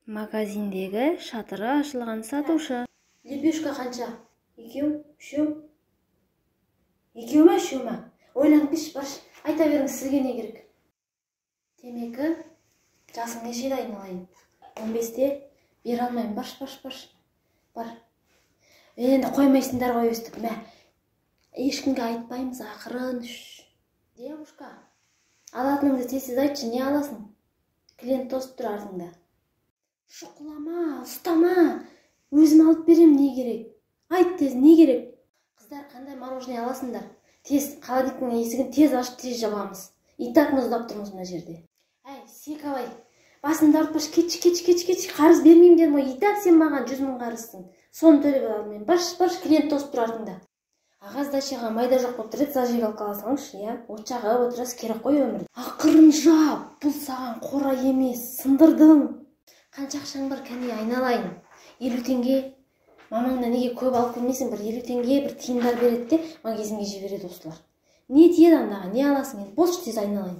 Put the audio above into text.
Магазиндегі шатыры ашылған сатушы. Лепешка қанша? Екеу, үшеу? Екеу ма, үшеу ма? Ойланып кеш, барш. Айта беріңіз, сізге не керек? Темекі, жасың нешеде айналайын? 15-те бере алмайым, барш. Бар. Енді қоймайсыңдар ғой өстіп, мә. Ешкімге айтпаймыз, ақырын. Девушка, алатыныңды тез айтшы, не аласың? Клиент тосып тұр артыңда. Шұқылама, ұстама. Өзім алып берем, не керек? Айт тез, не керек? Қыздар, қандай мороженое аласыңдар? Тез, холодильниктің есігін тез ашып, тез жабамыз. И так мұздап тұрмыз мына жерде. Әй, секавай, басымды ауыртпаш, кетші, қарыз бермеймін дедім ғой. И так сен маған 100 000 қарызсың. Соны төлеп алдым мен. Барш, клиент тосып тұр артыңда. Аға сдачаға майда жоқ болып тұрып, зажигалка алсаңызшы, я? От жағып отырасыз, керек қой өмірді. Ақырын жап, бұл саған қора емес, сындырдың. Қанша ақшаң бар, кәне айналайын. 50 теңге. Мамаңда неге көп алып көрмейсің, бір 50 теңге, бір тиындар береді де, магазинге жібереді осылар. Не тиеді андаға, не аласың енді? Болшы, тез айналайын.